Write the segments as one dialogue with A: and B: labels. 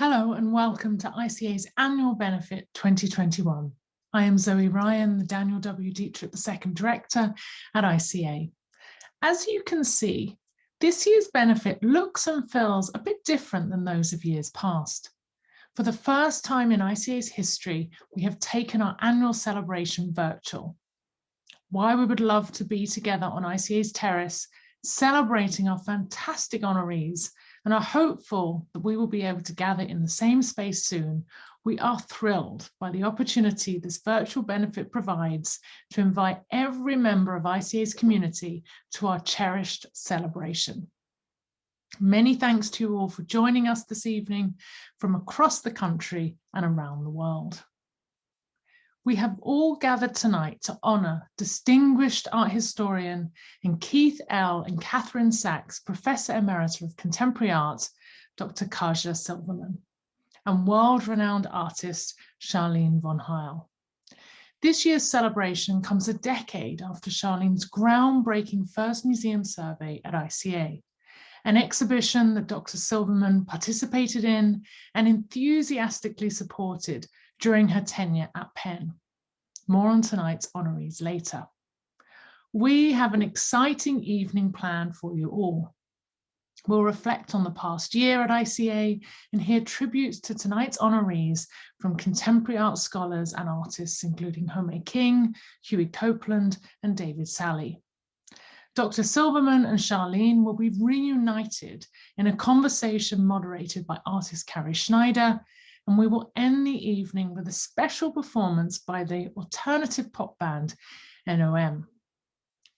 A: Hello and welcome to ICA's Annual Benefit 2021. I am Zoë Ryan, the Daniel W. Dietrich II Director at ICA. As you can see, this year's benefit looks and feels a bit different than those of years past. For the first time in ICA's history, we have taken our annual celebration virtual. While we would love to be together on ICA's terrace, celebrating our fantastic honorees, and are hopeful that we will be able to gather in the same space soon, we are thrilled by the opportunity this virtual benefit provides to invite every member of ICA's community to our cherished celebration. Many thanks to you all for joining us this evening from across the country and around the world. We have all gathered tonight to honor distinguished art historian and Keith L. and Katherine Sachs, Professor Emerita of Contemporary Art, Dr. Kaja Silverman, and world-renowned artist Charlene Von Hile. This year's celebration comes a decade after Charlene's groundbreaking first museum survey at ICA, an exhibition that Dr. Silverman participated in and enthusiastically supported during her tenure at Penn. More on tonight's honorees later. We have an exciting evening planned for you all. We'll reflect on the past year at ICA and hear tributes to tonight's honorees from contemporary art scholars and artists, including Home King, Huey Copeland, and David Sally. Dr. Silverman and Charlene will be reunited in a conversation moderated by artist Carrie Schneider, and we will end the evening with a special performance by the alternative pop band Enohem.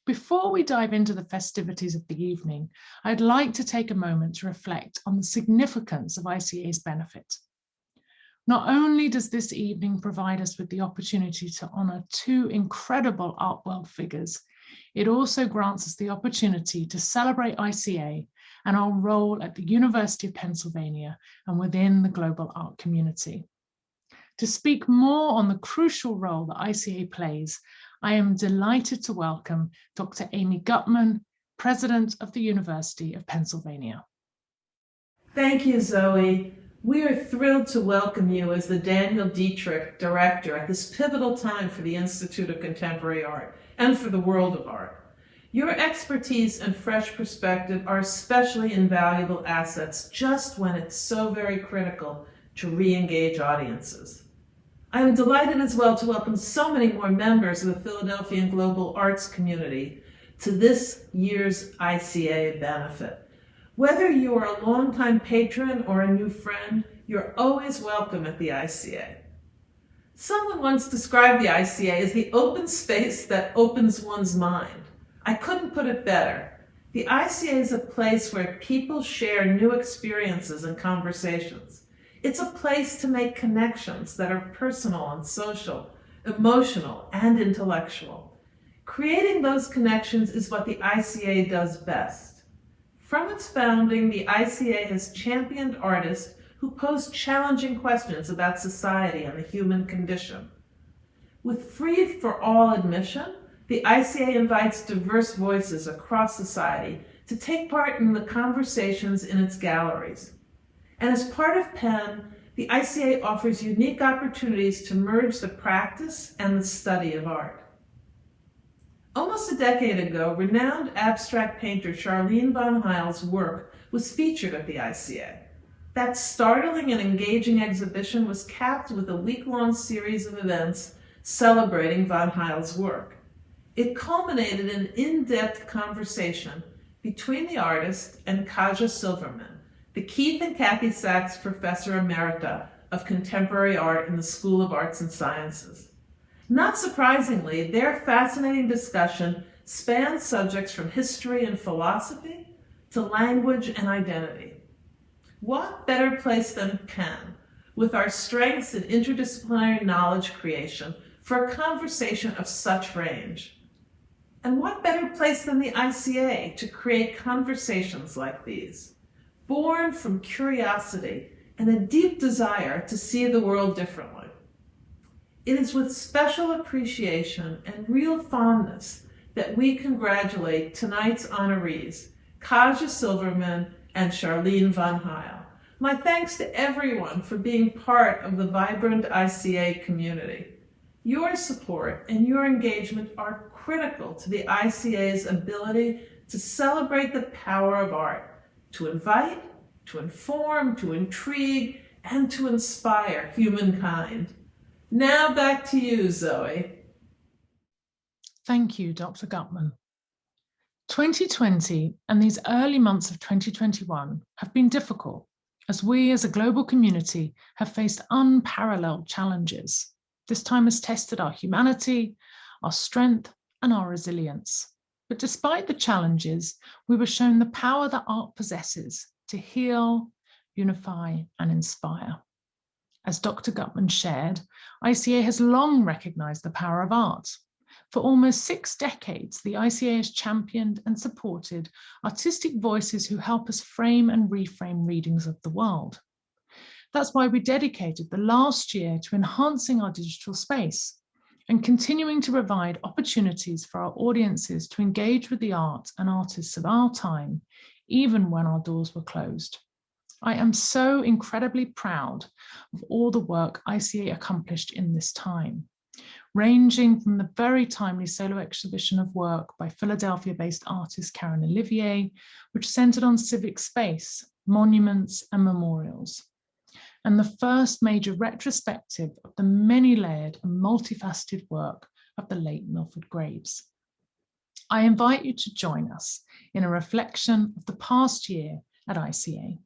A: Before we dive into the festivities of the evening, I'd like to take a moment to reflect on the significance of ICA's benefit. Not only does this evening provide us with the opportunity to honor two incredible art world figures, it also grants us the opportunity to celebrate ICA and our role at the University of Pennsylvania and within the global art community. To speak more on the crucial role that ICA plays, I am delighted to welcome Dr. Amy Gutmann, President of the University of Pennsylvania.
B: Thank you, Zoe. We are thrilled to welcome you as the Daniel Dietrich Director at this pivotal time for the Institute of Contemporary Art and for the world of art. Your expertise and fresh perspective are especially invaluable assets just when it's so very critical to re-engage audiences. I am delighted as well to welcome so many more members of the Philadelphia and global arts community to this year's ICA benefit. Whether you are a longtime patron or a new friend, you're always welcome at the ICA. Someone once described the ICA as the open space that opens one's mind. I couldn't put it better. The ICA is a place where people share new experiences and conversations. It's a place to make connections that are personal and social, emotional and intellectual. Creating those connections is what the ICA does best. From its founding, the ICA has championed artists who pose challenging questions about society and the human condition. With free for all admission, the ICA invites diverse voices across society to take part in the conversations in its galleries. And as part of Penn, the ICA offers unique opportunities to merge the practice and the study of art. Almost a decade ago, renowned abstract painter Charlene Von Hile's work was featured at the ICA. That startling and engaging exhibition was capped with a week-long series of events celebrating Von Hile's work. It culminated in an in-depth conversation between the artist and Kaja Silverman, the Keith and Kathy Sachs Professor Emerita of Contemporary Art in the School of Arts and Sciences. Not surprisingly, their fascinating discussion spanned subjects from history and philosophy to language and identity. What better place than Penn, with our strengths in interdisciplinary knowledge creation, for a conversation of such range? And what better place than the ICA to create conversations like these, born from curiosity and a deep desire to see the world differently? It is with special appreciation and real fondness that we congratulate tonight's honorees, Kaja Silverman and Charlene Von Hile, My thanks to everyone for being part of the vibrant ICA community. Your support and your engagement are critical to the ICA's ability to celebrate the power of art, to invite, to inform, to intrigue, and to inspire humankind. Now back to you, Zoe.
A: Thank you, Dr. Gutmann. 2020 and these early months of 2021 have been difficult as we as a global community have faced unparalleled challenges. This time has tested our humanity, our strength, and our resilience. But despite the challenges, we were shown the power that art possesses to heal, unify, and inspire. As Dr. Gutmann shared, ICA has long recognized the power of art. For almost 6 decades, the ICA has championed and supported artistic voices who help us frame and reframe readings of the world. That's why we dedicated the last year to enhancing our digital space and continuing to provide opportunities for our audiences to engage with the art and artists of our time, even when our doors were closed. I am so incredibly proud of all the work ICA accomplished in this time, ranging from the very timely solo exhibition of work by Philadelphia-based artist Karen Olivier, which centered on civic space, monuments, and memorials, and the first major retrospective of the many-layered and multifaceted work of the late Milford Graves. I invite you to join us in a reflection of the past year at ICA.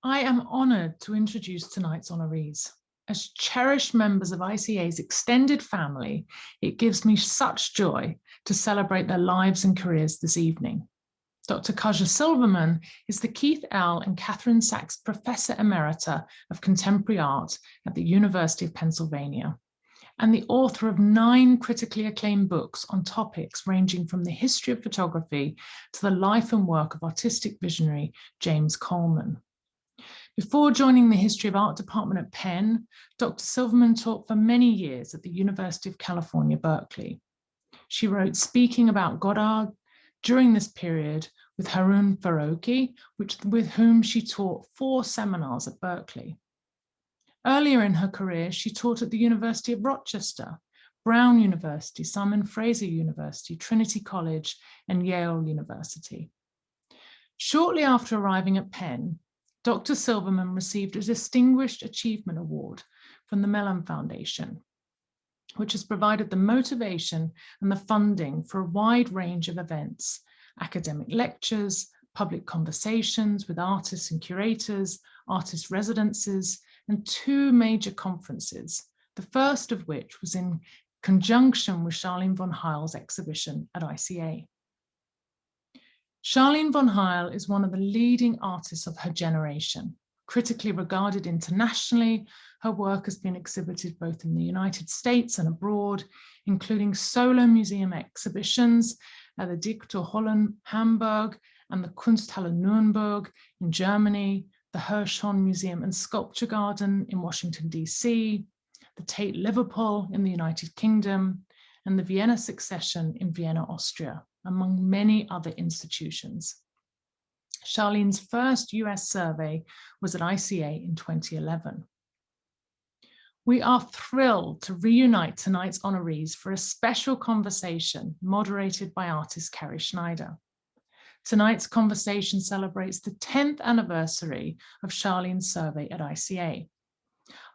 A: I am honoured to introduce tonight's honorees. As cherished members of ICA's extended family, it gives me such joy to celebrate their lives and careers this evening. Dr. Kaja Silverman is the Keith L. and Katherine Sachs Professor Emerita of Contemporary Art at the University of Pennsylvania, and the author of 9 critically acclaimed books on topics ranging from the history of photography to the life and work of artistic visionary James Coleman. Before joining the History of Art department at Penn, Dr. Silverman taught for many years at the University of California, Berkeley. She wrote Speaking About Godard during this period with Harun Farouki, with whom she taught 4 seminars at Berkeley. Earlier in her career, she taught at the University of Rochester, Brown University, Simon Fraser University, Trinity College, and Yale University. Shortly after arriving at Penn, Dr. Silverman received a Distinguished Achievement Award from the Mellon Foundation, which has provided the motivation and the funding for a wide range of events, academic lectures, public conversations with artists and curators, artist residences, and 2 major conferences, the first of which was in conjunction with Charlene Von Hile's exhibition at ICA. Charlene Von Hile is one of the leading artists of her generation. Critically regarded internationally, her work has been exhibited both in the United States and abroad, including solo museum exhibitions at the Dichterhallen Hamburg and the Kunsthalle Nuremberg in Germany, the Hirshhorn Museum and Sculpture Garden in Washington, D.C., the Tate Liverpool in the United Kingdom, and the Vienna Succession in Vienna, Austria, among many other institutions. Charlene's first US survey was at ICA in 2011. We are thrilled to reunite tonight's honorees for a special conversation moderated by artist Carrie Schneider. Tonight's conversation celebrates the 10th anniversary of Charlene's survey at ICA.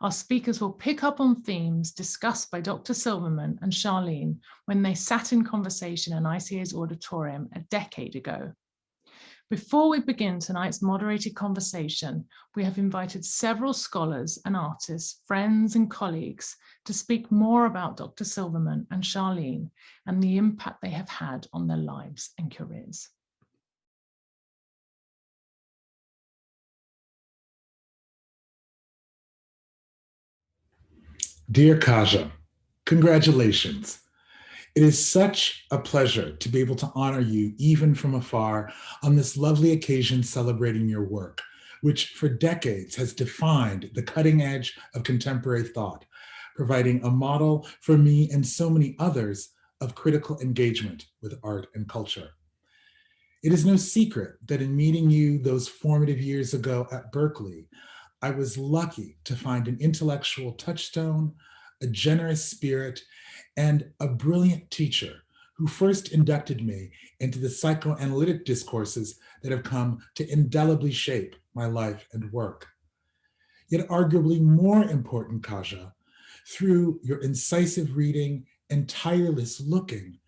A: Our speakers will pick up on themes discussed by Dr. Silverman and Charlene when they sat in conversation in ICA's auditorium a decade ago. Before we begin tonight's moderated conversation, we have invited several scholars and artists, friends and colleagues to speak more about Dr. Silverman and Charlene and the impact they have had on their lives and careers.
C: Dear Kaja, congratulations. It is such a pleasure to be able to honor you even from afar on this lovely occasion celebrating your work, which for decades has defined the cutting edge of contemporary thought, providing a model for me and so many others of critical engagement with art and culture. It is no secret that in meeting you those formative years ago at Berkeley, I was lucky to find an intellectual touchstone, a generous spirit, and a brilliant teacher who first inducted me into the psychoanalytic discourses that have come to indelibly shape my life and work. Yet arguably more important, Kaja, through your incisive reading and tireless looking,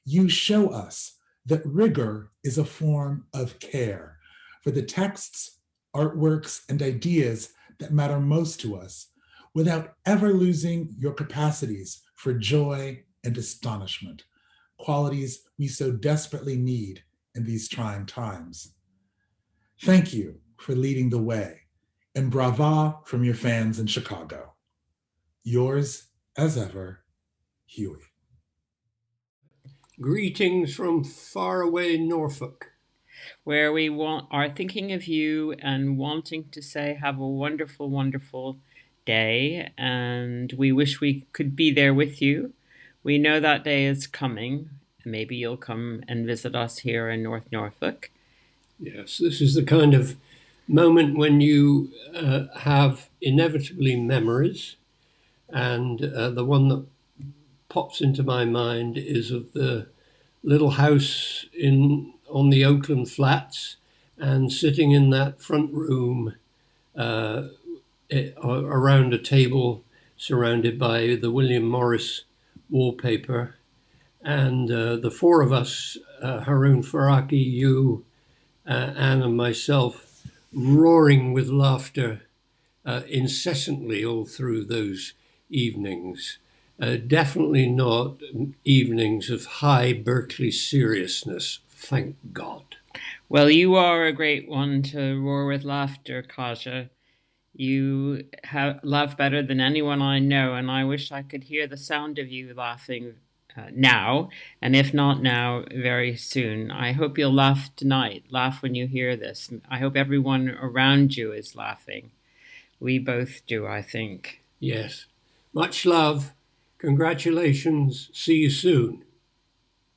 C: you show us that rigor is a form of care for the texts, artworks, and ideas that matter most to us, without ever losing your capacities for joy and astonishment, qualities we so desperately need in these trying times. Thank you for leading the way, and brava from your fans in Chicago. Yours, as ever, Huey.
D: Greetings from faraway Norfolk,
E: where we are thinking of you and wanting to say have a wonderful, wonderful day, and we wish we could be there with you. We know that day is coming. Maybe you'll come and visit us here in North Norfolk.
D: Yes, this is the kind of moment when you have inevitably memories, and the one that pops into my mind is of the little house on the Oakland Flats, and sitting in that front room around a table surrounded by the William Morris wallpaper, and the 4 of us, Harun Faraki, you, Anne, and myself, roaring with laughter incessantly all through those evenings. Definitely not evenings of high Berkeley seriousness, thank God.
E: Well, you are a great one to roar with laughter, Kaja. You laugh better than anyone I know, and I wish I could hear the sound of you laughing now, and if not now, very soon. I hope you'll laugh tonight. Laugh when you hear this. I hope everyone around you is laughing. We both do, I think.
D: Yes. Much love. Congratulations. See you soon.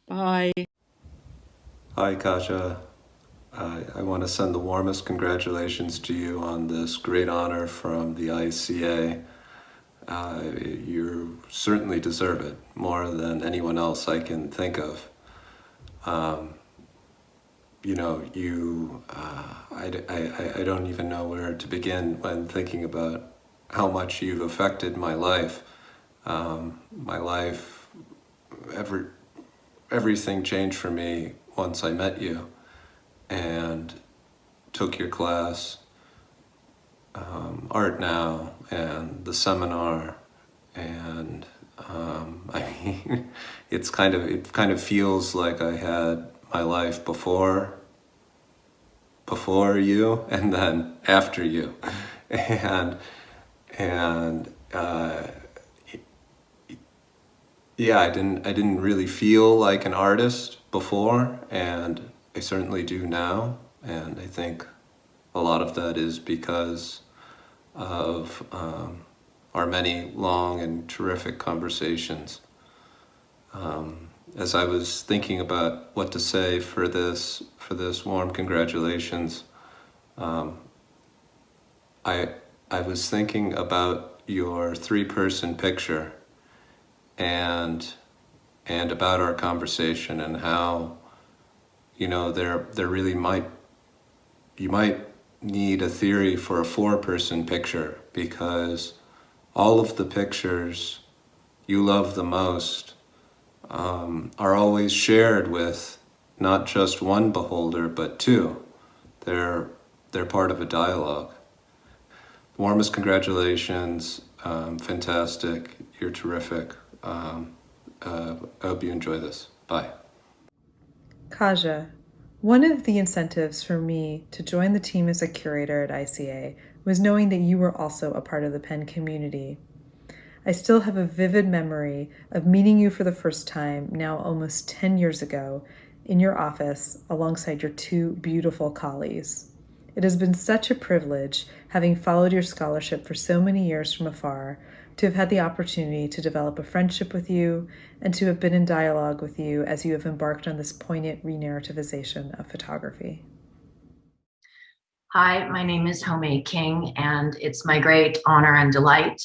E: Bye.
F: Hi, Kaja. I want to send the warmest congratulations to you on this great honor from the ICA. You certainly deserve it, more than anyone else I can think of. You know, I don't even know where to begin when thinking about how much you've affected my life. Everything changed for me once I met you and took your class, Art Now, and the seminar, and I mean, it kind of feels like I had my life before you, and then after you, and yeah, I didn't really feel like an artist before, and I certainly do now, and I think a lot of that is because of our many long and terrific conversations. As I was thinking about what to say for this warm congratulations, I was thinking about your 3-person picture and about our conversation, and how, you know, there really you might need a theory for a 4-person picture, because all of the pictures you love the most are always shared with not just one beholder, but 2. They're part of a dialogue. Warmest congratulations. Fantastic. You're terrific. I hope you enjoy this. Bye.
G: Kaja, one of the incentives for me to join the team as a curator at ICA was knowing that you were also a part of the Penn community. I still have a vivid memory of meeting you for the first time, now almost 10 years ago, in your office alongside your 2 beautiful colleagues. It has been such a privilege, having followed your scholarship for so many years from afar, to have had the opportunity to develop a friendship with you and to have been in dialogue with you as you have embarked on this poignant re-narrativization of photography.
H: Hi, my name is Homei King, and it's my great honor and delight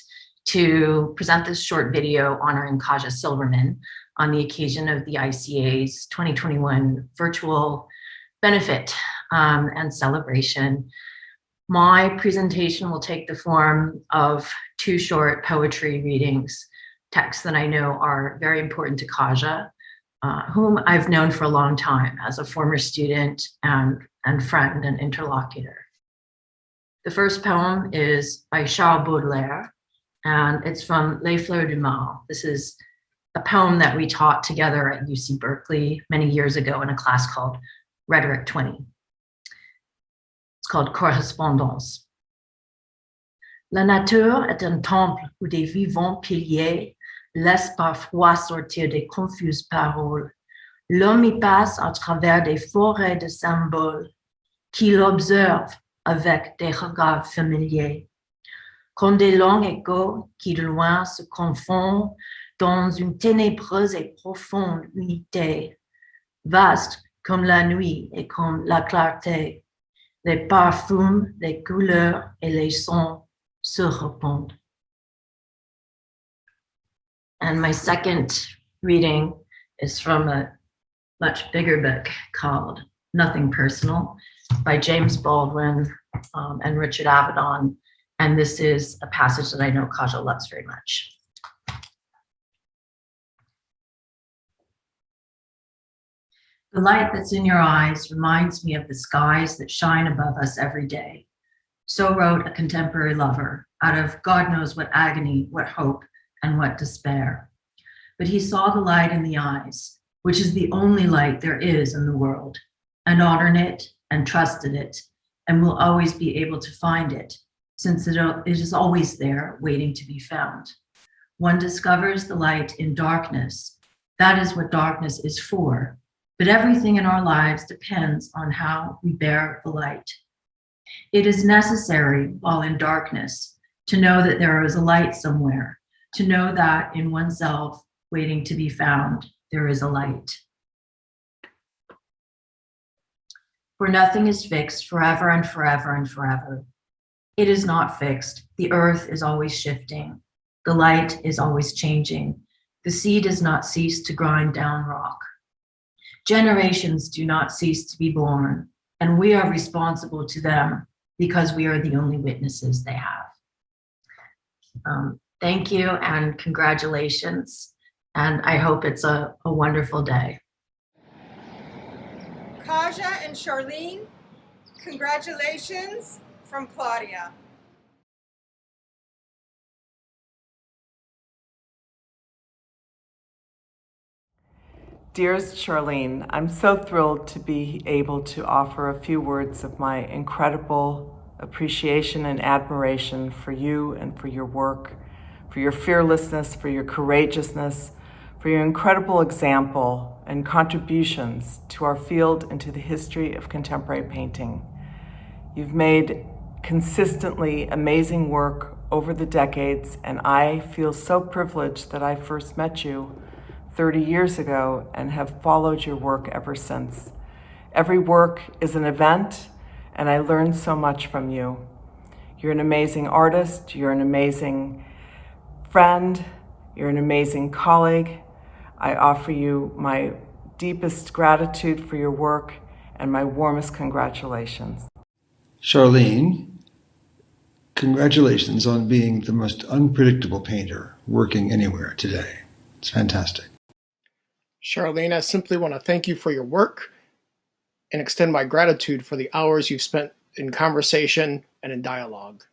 H: to present this short video honoring Kaja Silverman on the occasion of the ICA's 2021 virtual benefit and celebration. My presentation will take the form of 2 short poetry readings, texts that I know are very important to Kaja, whom I've known for a long time as a former student and friend and interlocutor. The first poem is by Charles Baudelaire, and it's from Les Fleurs du Mal. This is a poem that we taught together at UC Berkeley many years ago in a class called Rhetoric 20. It's called Correspondance. La nature est un temple où des vivants piliers laissent parfois sortir des confuses paroles. L'homme y passe à travers des forêts de symboles qu'il observe avec des regards familiers. Comme des longs échos qui de loin se confondent dans une ténébreuse et profonde unité, vaste comme la nuit et comme la clarté, les parfums, les couleurs et les sons se répondent. And my second reading is from a much bigger book called Nothing Personal by James Baldwin and Richard Avedon. And this is a passage that I know Kaja loves very much. The light that's in your eyes reminds me of the skies that shine above us every day. So wrote a contemporary lover, out of God knows what agony, what hope, and what despair. But he saw the light in the eyes, which is the only light there is in the world, and honored it and trusted it, and will always be able to find it, since it is always there waiting to be found. One discovers the light in darkness. That is what darkness is for. But everything in our lives depends on how we bear the light. It is necessary, while in darkness, to know that there is a light somewhere, to know that in oneself, waiting to be found, there is a light. For nothing is fixed forever and forever and forever. It is not fixed. The earth is always shifting. The light is always changing. The sea does not cease to grind down rock. Generations do not cease to be born, and we are responsible to them because we are the only witnesses they have. Thank you and congratulations, and I hope it's a wonderful day.
I: Kaja and Charlene, congratulations from Claudia.
J: Dearest Charlene, I'm so thrilled to be able to offer a few words of my incredible appreciation and admiration for you and for your work, for your fearlessness, for your courageousness, for your incredible example and contributions to our field and to the history of contemporary painting. You've made consistently amazing work over the decades, and I feel so privileged that I first met you 30 years ago and have followed your work ever since. Every work is an event, and I learned so much from you. You're an amazing artist, you're an amazing friend, you're an amazing colleague. I offer you my deepest gratitude for your work and my warmest congratulations.
K: Charlene, congratulations on being the most unpredictable painter working anywhere today. It's fantastic.
L: Charlene, I simply want to thank you for your work and extend my gratitude for the hours you've spent in conversation and in dialogue.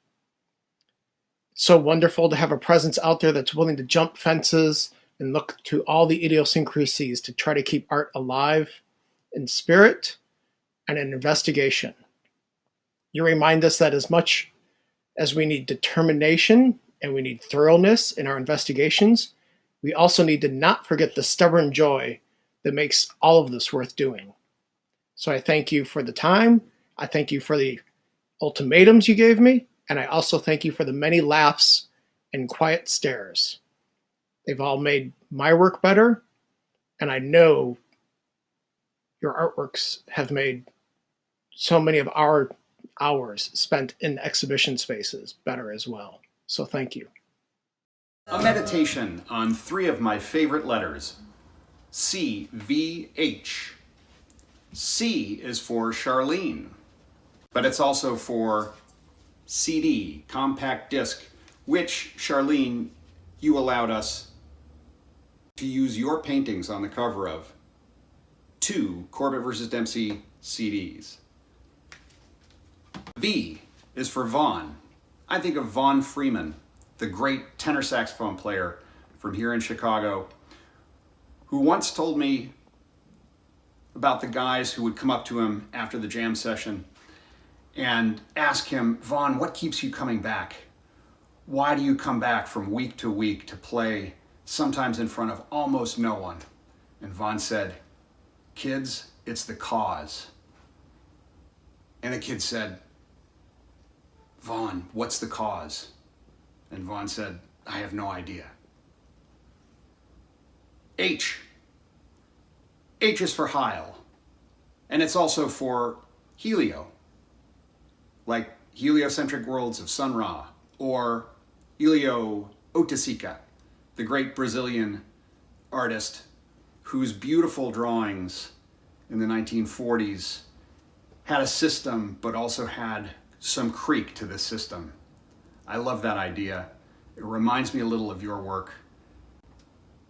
L: It's so wonderful to have a presence out there that's willing to jump fences and look to all the idiosyncrasies to try to keep art alive in spirit and in investigation. You remind us that as much as we need determination and we need thoroughness in our investigations, we also need to not forget the stubborn joy that makes all of this worth doing. So I thank you for the time, I thank you for the ultimatums you gave me, and I also thank you for the many laughs and quiet stares. They've all made my work better, and I know your artworks have made so many of our hours spent in exhibition spaces better as well. So thank you.
M: A meditation on three of my favorite letters, CVH. C is for Charlene, but it's also for CD, compact disc, which, Charlene, you allowed us to use your paintings on the cover of 2 Corbett vs. Dempsey CDs. V is for Vaughn. I think of Vaughn Freeman, the great tenor saxophone player from here in Chicago, who once told me about the guys who would come up to him after the jam session and ask him, Vaughn, what keeps you coming back? Why do you come back from week to week to play, sometimes in front of almost no one? And Vaughn said, kids, it's the cause. And the kid said, Vaughn, what's the cause? And Vaughn said, I have no idea. H. H is for Hile. And it's also for Helio, like heliocentric worlds of Sun Ra, or Helio Oiticica, the great Brazilian artist whose beautiful drawings in the 1940s had a system, but also had some creak to the system. I love that idea. It reminds me a little of your work.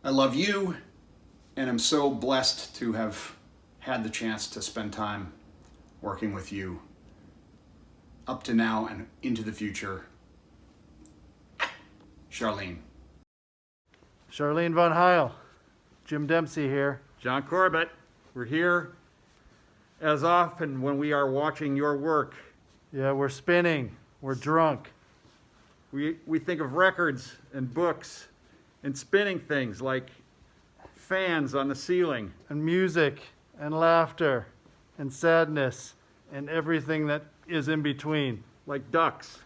M: I love you, and I'm so blessed to have had the chance to spend time working with you up to now and into the future. Charlene.
N: Charlene Von Hile. Jim Dempsey here.
O: John Corbett. We're here as often when we are watching your work.
N: Yeah, we're spinning. We're drunk.
O: We think of records and books and spinning things like fans on the ceiling.
N: And music and laughter and sadness and everything that is in between.
O: Like ducks.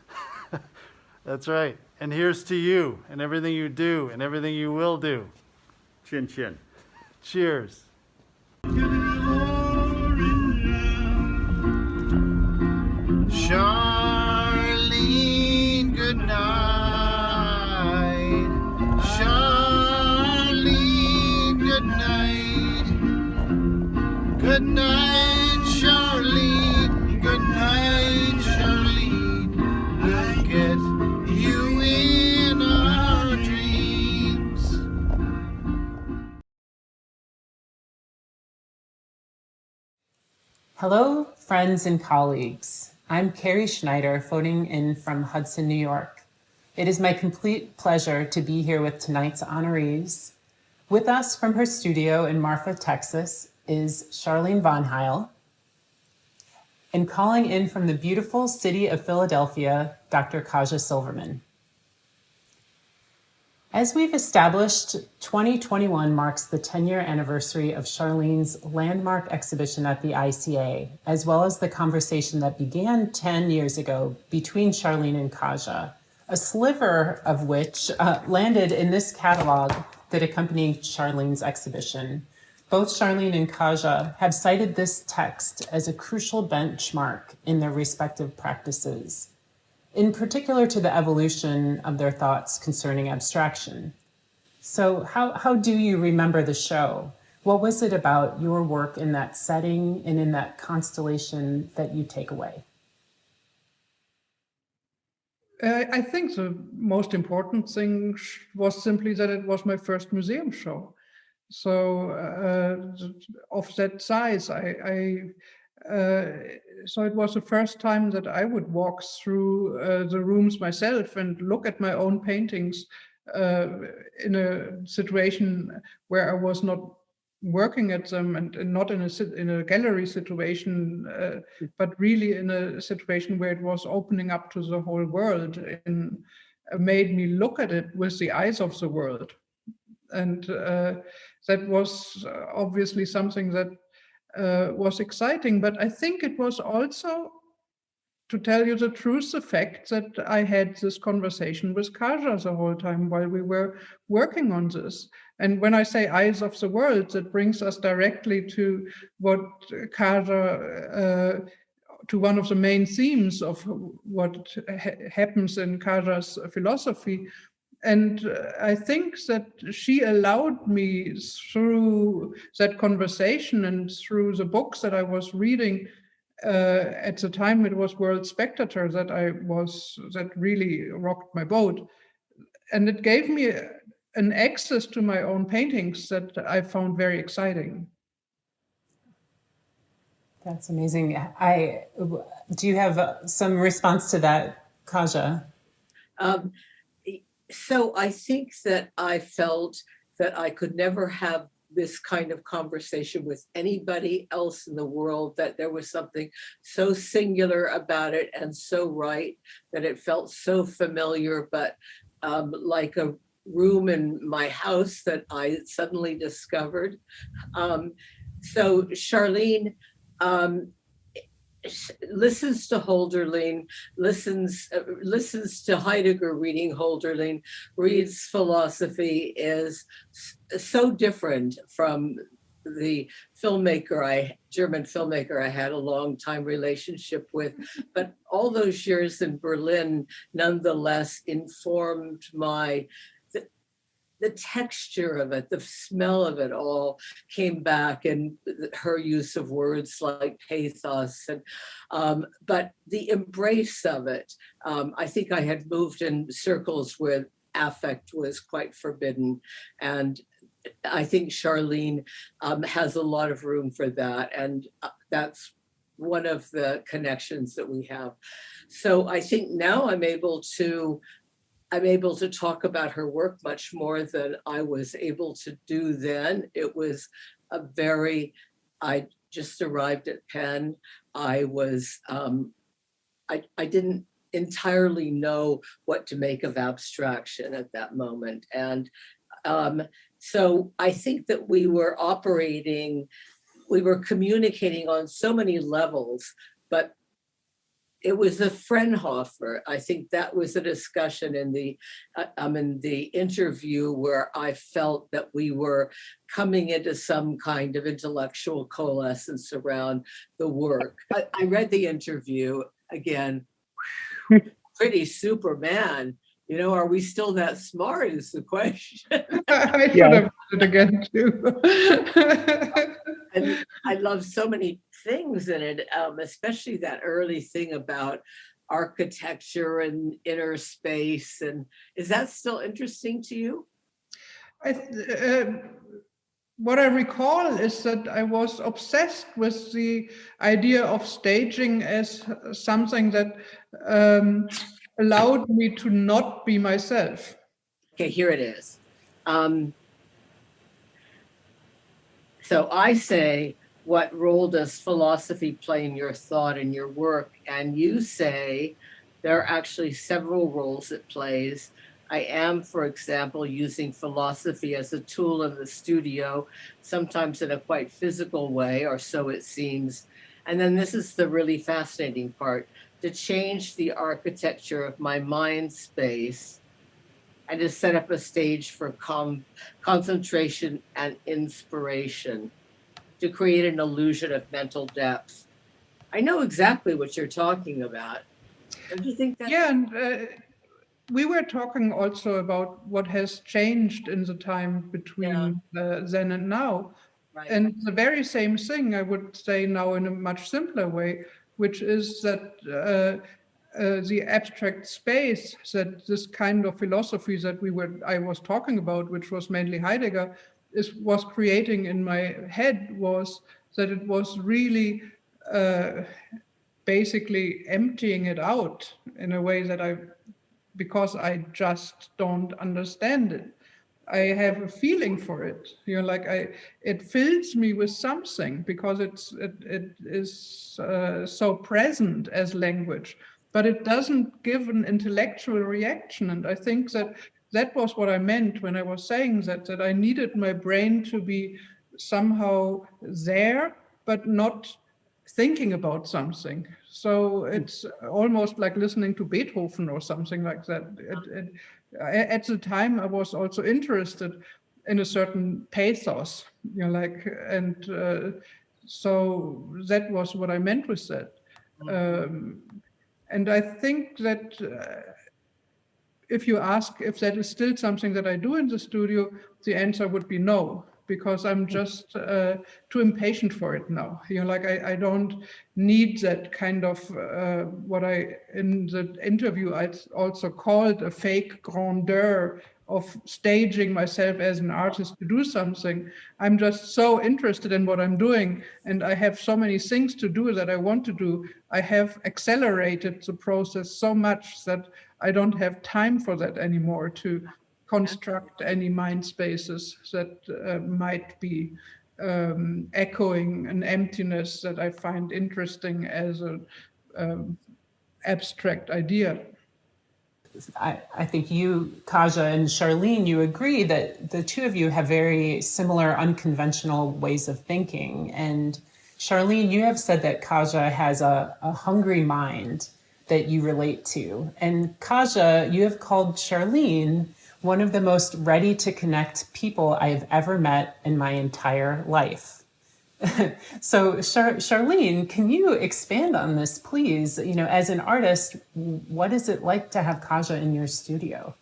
N: That's right. And here's to you and everything you do and everything you will do.
O: Chin chin.
N: Cheers.
P: Charlene, good night. Charlene, good night. Good night, Charlene. Good night, Charlene. We'll get you in our dreams.
Q: Hello, friends and colleagues. I'm Carrie Schneider, phoning in from Hudson, New York. It is my complete pleasure to be here with tonight's honorees. With us from her studio in Marfa, Texas, is Charlene Von Hile. And calling in from the beautiful city of Philadelphia, Dr. Kaja Silverman. As we've established, 2021 marks the 10-year anniversary of Charlene's landmark exhibition at the ICA, as well as the conversation that began 10 years ago between Charlene and Kaja, a sliver of which landed in this catalog that accompanied Charlene's exhibition. Both Charlene and Kaja have cited this text as a crucial benchmark in their respective practices, in particular to the evolution of their thoughts concerning abstraction. So how do you remember the show? What was it about your work in that setting and in that constellation that you take away?
R: I think the most important thing was simply that it was my first museum show. So of that size, so it was the first time that I would walk through the rooms myself and look at my own paintings in a situation where I was not working at them and not in a gallery situation, but really in a situation where it was opening up to the whole world and made me look at it with the eyes of the world. And that was obviously something that was exciting, but I think it was also, to tell you the truth, the fact that I had this conversation with Kaja the whole time while we were working on this. And when I say eyes of the world, that brings us directly to what Kaja, to one of the main themes of what happens in Kaja's philosophy. And I think that she allowed me, through that conversation and through the books that I was reading, at the time it was World Spectator that really rocked my boat. And it gave me an access to my own paintings that I found very exciting.
Q: That's amazing. Do you have some response to that, Kaja?
S: So I think that I felt that I could never have this kind of conversation with anybody else in the world, that there was something so singular about it and so right, that it felt so familiar, but like a room in my house that I suddenly discovered. So Charlene listens to Hölderlin, listens to Heidegger reading Hölderlin, reads philosophy, is so different from the German filmmaker I had a long time relationship with, but all those years in Berlin nonetheless informed the texture of it, the smell of it all came back, and her use of words like pathos, and but the embrace of it. I think I had moved in circles where affect was quite forbidden, and I think Charlene has a lot of room for that. And that's one of the connections that we have. So I think now I'm able to talk about her work much more than I was able to do then. It was I just arrived at Penn. I didn't entirely know what to make of abstraction at that moment. And so I think that we were communicating on so many levels, but it was the Fraunhofer. I think that was a discussion in the interview where I felt that we were coming into some kind of intellectual coalescence around the work. I read the interview again, pretty Superman. You know, are we still that smart is the question.
R: I should have read it again too.
S: And I love so many things in it, especially that early thing about architecture and inner space. And is that still interesting to you?
R: What I recall is that I was obsessed with the idea of staging as something that allowed me to not be myself.
S: Okay, here it is. So I say, what role does philosophy play in your thought and your work? And you say there are actually several roles it plays. I am, for example, using philosophy as a tool in the studio, sometimes in a quite physical way, or so it seems. And then this is the really fascinating part, to change the architecture of my mind space and to set up a stage for concentration and inspiration, to create an illusion of mental depth. I know exactly what you're talking about. Don't you think that?
R: Yeah, and we were talking also about what has changed in the time between then and now.
S: Right.
R: And the very same thing, I would say now in a much simpler way, which is that the abstract space, that this kind of philosophy that I was talking about, which was mainly Heidegger, was creating in my head, was that it was really basically emptying it out in a way that because I just don't understand it. I have a feeling for it, it fills me with something because it is so present as language, but it doesn't give an intellectual reaction. And I think that was what I meant when I was saying that I needed my brain to be somehow there, but not thinking about something. So it's almost like listening to Beethoven or something like that. At the time, I was also interested in a certain pathos, so that was what I meant with that. And I think that if you ask if that is still something that I do in the studio, the answer would be no, because I'm just too impatient for it now. I don't need that kind of what I in the interview I also called a fake grandeur of staging myself as an artist to do something. I'm just so interested in what I'm doing, and I have so many things to do that I want to do. I have accelerated the process so much that I don't have time for that anymore, to construct any mind spaces that might be echoing an emptiness that I find interesting as an abstract idea.
Q: I think you, Kaja, and Charlene, you agree that the two of you have very similar unconventional ways of thinking. And Charlene, you have said that Kaja has a hungry mind that you relate to. And Kaja, you have called Charlene one of the most ready to connect people I've ever met in my entire life. So Charlene, can you expand on this, please? As an artist, what is it like to have Kaja in your studio?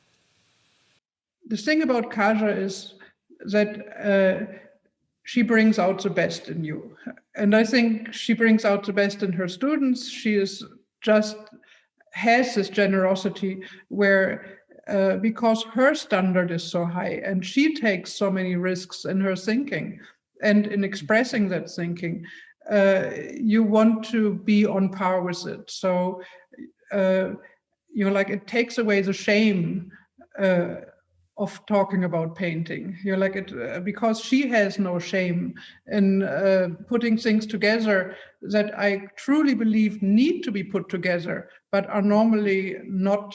R: The thing about Kaja is that she brings out the best in you. And I think she brings out the best in her students. She has this generosity where because her standard is so high and she takes so many risks in her thinking and in expressing that thinking. You want to be on par with it. So, like, it takes away the shame of talking about painting. Because she has no shame in putting things together that I truly believe need to be put together, but are normally not,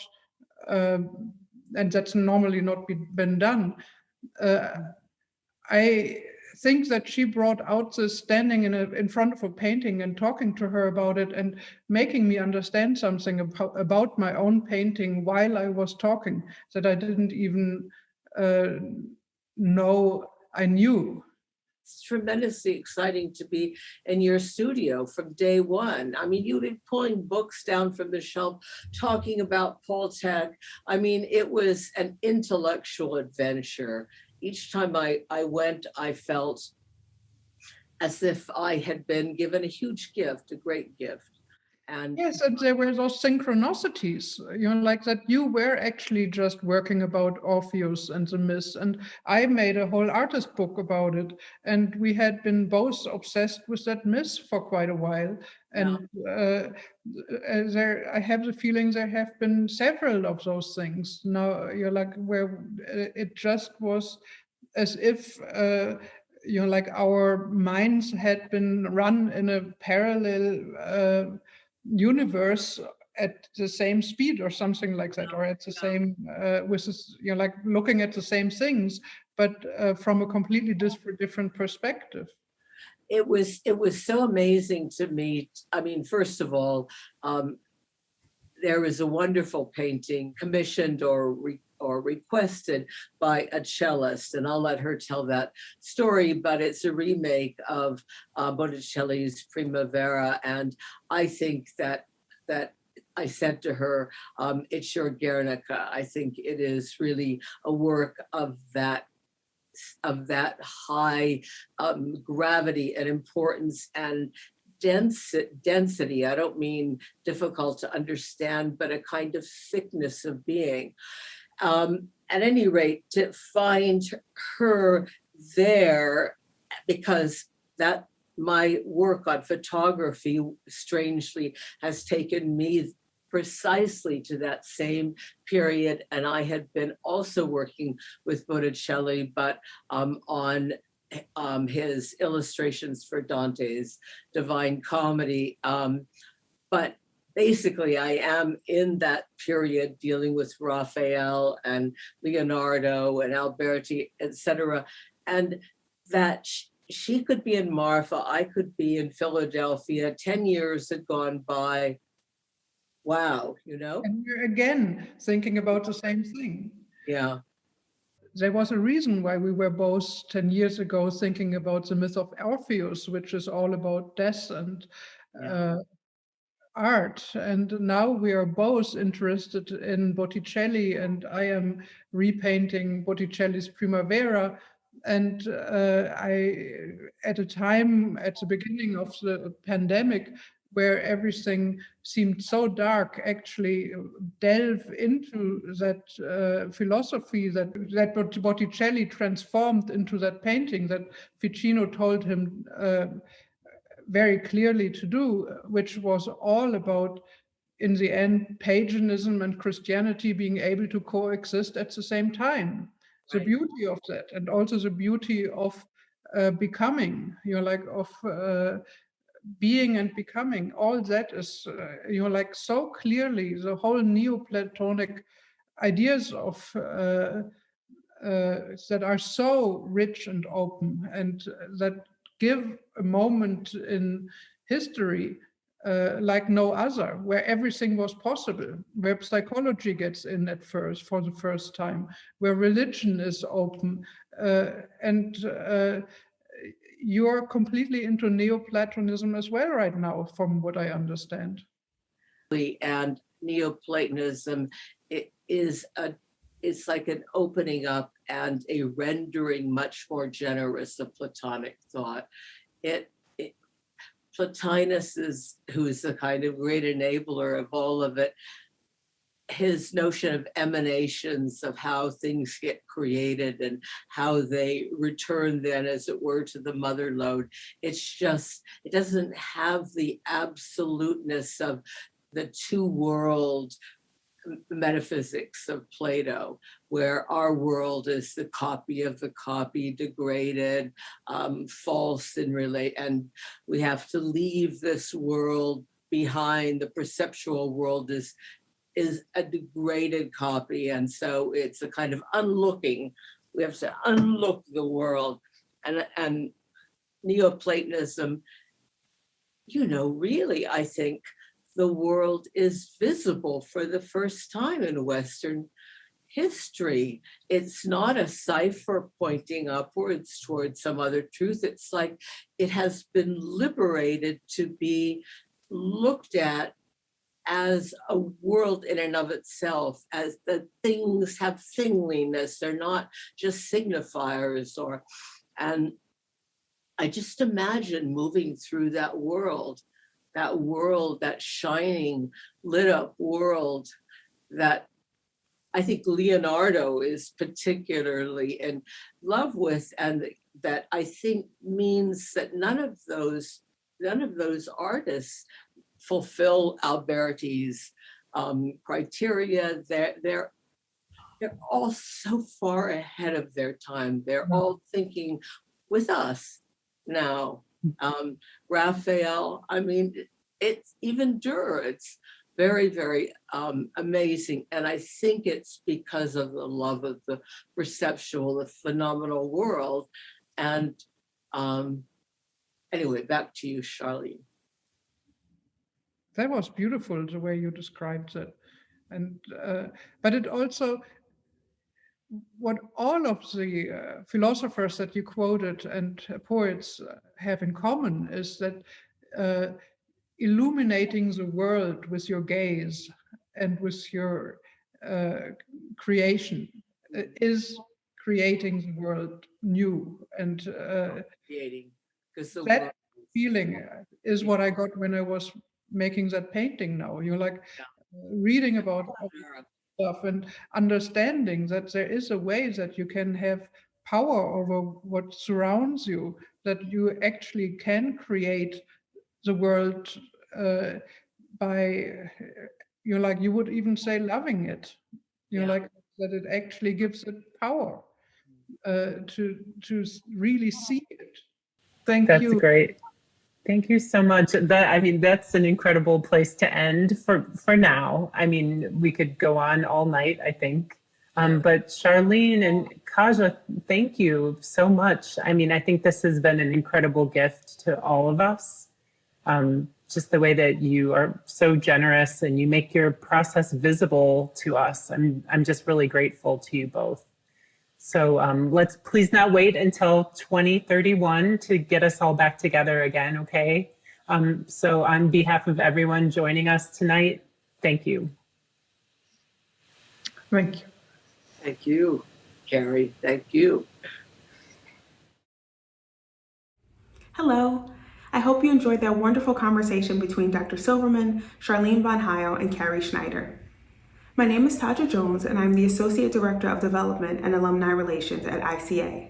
R: and that's normally not been done. I think that she brought out this standing in front of a painting and talking to her about it and making me understand something about my own painting while I was talking that I didn't even know I knew.
S: It's tremendously exciting to be in your studio from day one. I mean, you've been pulling books down from the shelf, talking about Paul Tech. I mean, it was an intellectual adventure. Each time I went, I felt as if I had been given a huge gift, a great gift. And
R: yes, and there were those synchronicities, like that you were actually just working about Orpheus and the myths, and I made a whole artist book about it, and we had been both obsessed with that myth for quite a while. And I have the feeling there have been several of those things now. Where it just was as if like our minds had been run in a parallel universe at the same speed or something like that, or at the same with this, like looking at the same things, but from a completely different perspective.
S: It was so amazing to me. I mean, first of all, there was a wonderful painting commissioned or requested by a cellist, and I'll let her tell that story, but it's a remake of Botticelli's Primavera, and I think that I said to her, it's your Guernica. I think it is really a work of that high gravity and importance and density. I don't mean difficult to understand, but a kind of thickness of being. At any rate, to find her there, because that my work on photography strangely has taken me precisely to that same period, and I had been also working with Botticelli, but on his illustrations for Dante's Divine Comedy. But basically, I am in that period dealing with Raphael and Leonardo and Alberti, etc. And that she could be in Marfa, I could be in Philadelphia. 10 years had gone by. Wow,
R: And we're again thinking about the same thing.
S: Yeah.
R: There was a reason why we were both 10 years ago thinking about the myth of Orpheus, which is all about death and art. And now we are both interested in Botticelli, and I am repainting Botticelli's Primavera. And I, at a time at the beginning of the pandemic, where everything seemed so dark, actually delve into that philosophy that Botticelli transformed into that painting that Ficino told him very clearly to do, which was all about, in the end, paganism and Christianity being able to coexist at the same time. The beauty of that, and also the beauty of becoming, of being and becoming, all that is, so clearly the whole Neoplatonic ideas of that are so rich and open, and that give a moment in history like no other, where everything was possible, where psychology gets in for the first time, where religion is open, and you're completely into Neoplatonism as well right now, from what I understand.
S: And Neoplatonism it's like an opening up and a rendering much more generous of Platonic thought. Plotinus who is the kind of great enabler of all of it, his notion of emanations, of how things get created and how they return then, as it were, to the mother lode. It's just, it doesn't have the absoluteness of the two world metaphysics of Plato, where our world is the copy of the copy, degraded, false, and we have to leave this world behind. The perceptual world is a degraded copy, and so it's a kind of unlooking. We have to unlook the world, and Neoplatonism, really, I think the world is visible for the first time in Western history. It's not a cipher pointing upwards towards some other truth. It's like it has been liberated to be looked at as a world in and of itself, as the things have thingliness. They're not just signifiers, and I just imagine moving through that world, that shining, lit up world that I think Leonardo is particularly in love with, and that I think means that none of those artists fulfill Alberti's criteria. They're all so far ahead of their time. They're all thinking with us now. Raphael, I mean, it's even Dürer. It's very, very amazing. And I think it's because of the love of the perceptual, the phenomenal world. And anyway, back to you, Charlene.
R: That was beautiful, the way you described it. And but it also, what all of the philosophers that you quoted and poets have in common is that illuminating the world with your gaze and with your creation is creating the world new. And
S: Creating, because
R: that feeling is what I got when I was making that painting now. You're like reading about stuff and understanding that there is a way that you can have power over what surrounds you, that you actually can create the world by, you would even say loving it. Like that it actually gives it power to really see it. Thank you.
Q: That's great. Thank you so much. That's an incredible place to end for now. I mean, we could go on all night, I think. But Charlene and Kaja, thank you so much. I mean, I think this has been an incredible gift to all of us. Just the way that you are so generous and you make your process visible to us. I'm just really grateful to you both. So let's please not wait until 2031 to get us all back together again, okay? So on behalf of everyone joining us tonight, thank you.
R: Thank you.
S: Thank you, Carrie. Thank you.
T: Hello. I hope you enjoyed that wonderful conversation between Dr. Silverman, Charlene Von Hile, and Carrie Schneider. My name is Taja Jones, and I'm the Associate Director of Development and Alumni Relations at ICA.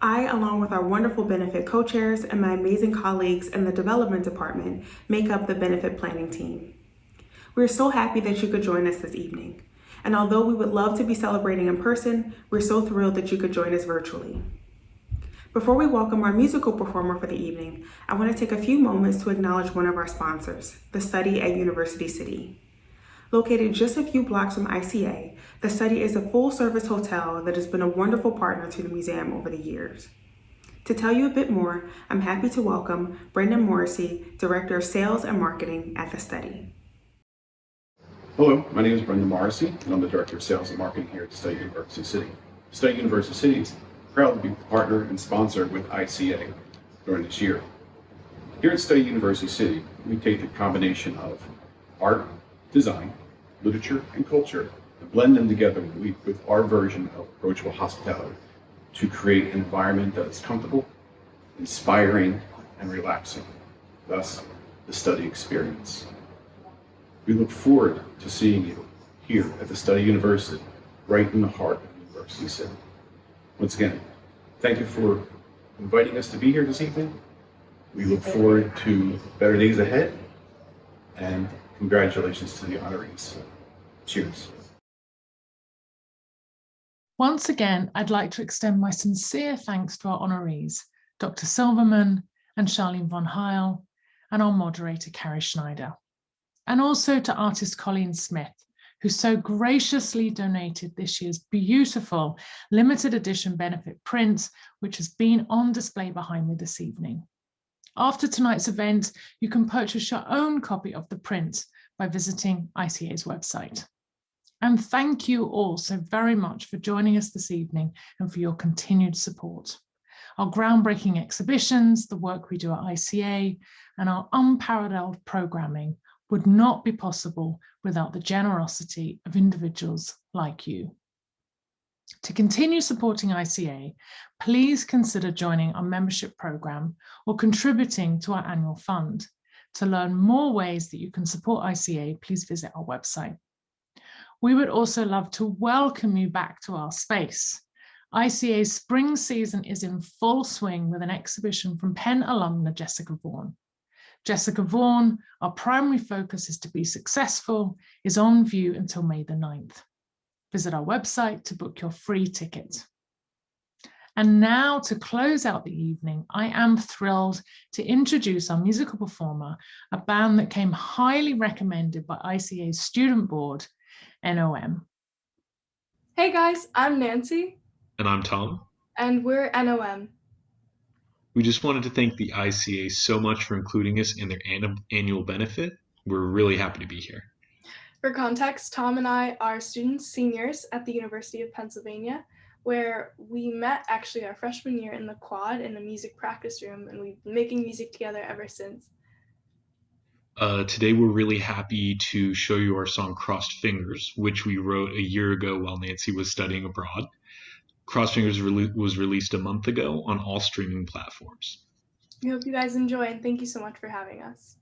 T: I, along with our wonderful benefit co-chairs and my amazing colleagues in the Development Department, make up the benefit planning team. We're so happy that you could join us this evening. And although we would love to be celebrating in person, we're so thrilled that you could join us virtually. Before we welcome our musical performer for the evening, I want to take a few moments to acknowledge one of our sponsors, the Study at University City. Located just a few blocks from ICA, the Study is a full-service hotel that has been a wonderful partner to the museum over the years. To tell you a bit more, I'm happy to welcome Brendan Morrissey, Director of Sales and Marketing at the Study.
U: Hello, my name is Brendan Morrissey, and I'm the Director of Sales and Marketing here at Study University City. Study University City is proud to be partner and sponsor with ICA during this year. Here at Study University City, we take the combination of art, design, literature, and culture, and blend them together with our version of approachable hospitality to create an environment that is comfortable, inspiring, and relaxing, thus the study experience. We look forward to seeing you here at the Study University, right in the heart of University City. Once again, thank you for inviting us to be here this evening. We look forward to better days ahead, and congratulations to the honorees. Cheers.
A: Once again, I'd like to extend my sincere thanks to our honorees, Dr. Silverman and Charlene Von Hile, and our moderator, Carrie Schneider, and also to artist Colleen Smith, who so graciously donated this year's beautiful limited edition benefit print, which has been on display behind me this evening. After tonight's event, you can purchase your own copy of the print by visiting ICA's website. And thank you all so very much for joining us this evening and for your continued support. Our groundbreaking exhibitions, the work we do at ICA, and our unparalleled programming would not be possible without the generosity of individuals like you. To continue supporting ICA, please consider joining our membership program or contributing to our annual fund. To learn more ways that you can support ICA, please visit our website. We would also love to welcome you back to our space. ICA's spring season is in full swing with an exhibition from Penn alumna Jessica Vaughan. Jessica Vaughan, our primary focus is to be successful, is on view until May the 9th. Visit our website to book your free ticket. And now, to close out the evening, I am thrilled to introduce our musical performer, a band that came highly recommended by ICA's student board, Enohem.
B: Hey guys, I'm Nancy.
V: And I'm Tom.
B: And we're Enohem.
V: We just wanted to thank the ICA so much for including us in their annual benefit. We're really happy to be here.
B: For context, Tom and I are students, seniors at the University of Pennsylvania, where we met actually our freshman year in the quad in a music practice room, and we've been making music together ever since.
V: Today we're really happy to show you our song Crossed Fingers, which we wrote a year ago while Nancy was studying abroad. Crossed Fingers was released a month ago on all streaming platforms.
B: We hope you guys enjoy, and thank you so much for having us.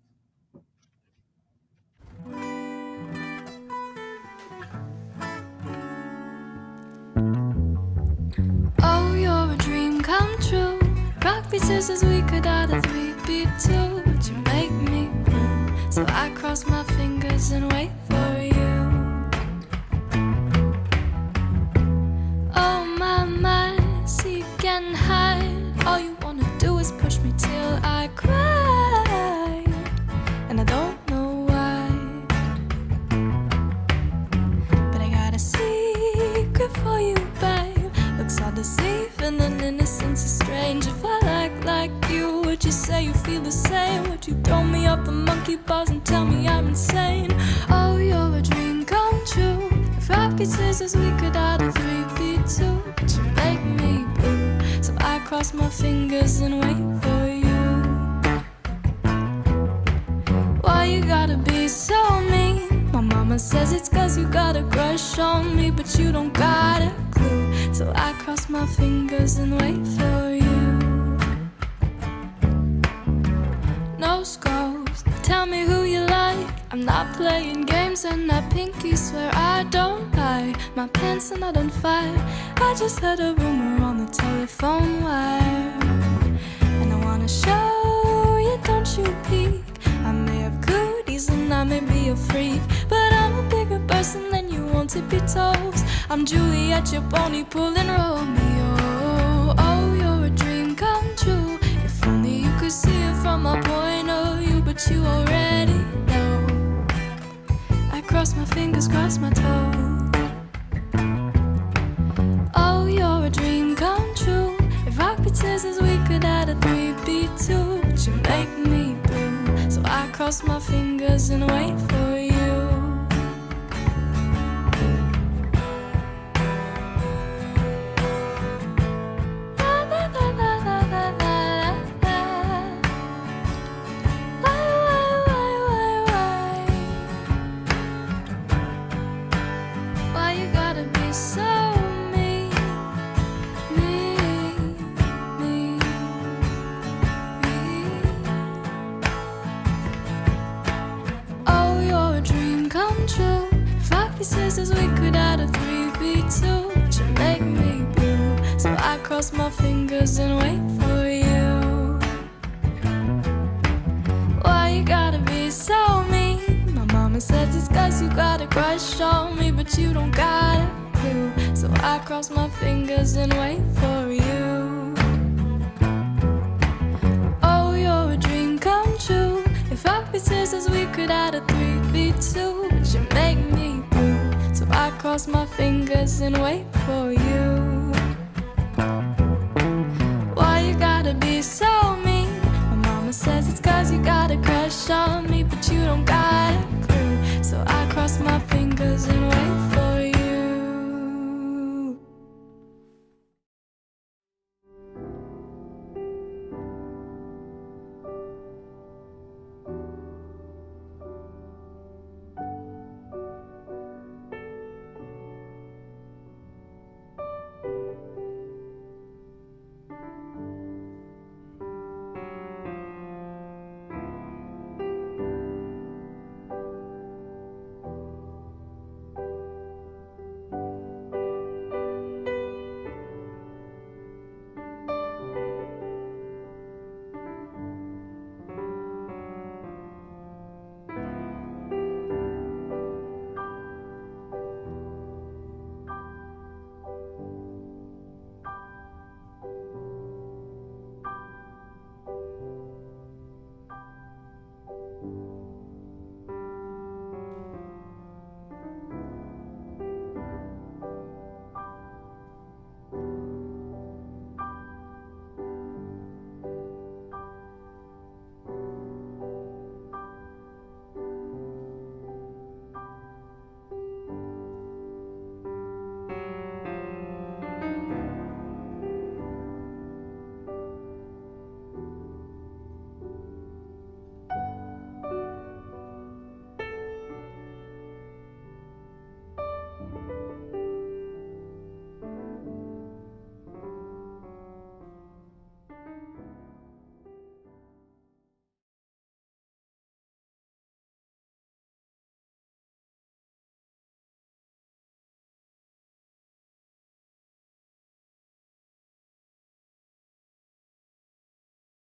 W: Oh, you're a dream come true. Rock, paper, scissors, we could add a 3-beat 2, but you make me blue. So I cross my fingers and wait for you. Oh my, see you getting high. All you wanna do is push me till I cry, and I don't know why. But I got a secret for you, babe. Looks all deceiving and innocence is strange. If I like you, would you say you feel the same? Would you throw me off the monkey bars and tell me I'm insane? Oh, you're a dream come true. If rock, paper, scissors, we could add a 3-beat 2, but you make me blue. So I cross my fingers and wait for you. Why you gotta be so mean? My mama says it's 'cause you got a crush on me, but you don't got a clue. So I cross my fingers and wait for you. No scrolls, tell me who you like. I'm not playing games and that pinky swear I don't lie. My pants are not on fire, I just heard a rumor on the telephone wire. And I wanna show you, don't you peek. I may have goodies and I may be a freak, but I'm a bigger person than you want to be told. I'm Juliet, your pony pulling Romeo. Oh, you're a dream come true. If only you could see it from my point of view, but you already know. I cross my fingers, cross my toes. Oh, you're a dream come true. If rock, paper, scissors, we could add a 3-beat 2, but you make me blue. So I cross my fingers and wait for you. Why you gotta be so mean, mean, mean, mean? Oh, you're me sisters, we could add a 3v2, but you make me blue. So I cross my fingers and wait for you. Why you gotta be so mean? My mama says it's 'cause you got a crush on me, but you don't got a clue. So I cross my fingers and wait for you. Oh, you're a dream come true. If rock, paper, scissors, we could add a 3v2, but you make me blue. So I cross my fingers and wait for you. Why you gotta be so mean? My mama says it's 'cause you got a crush on me,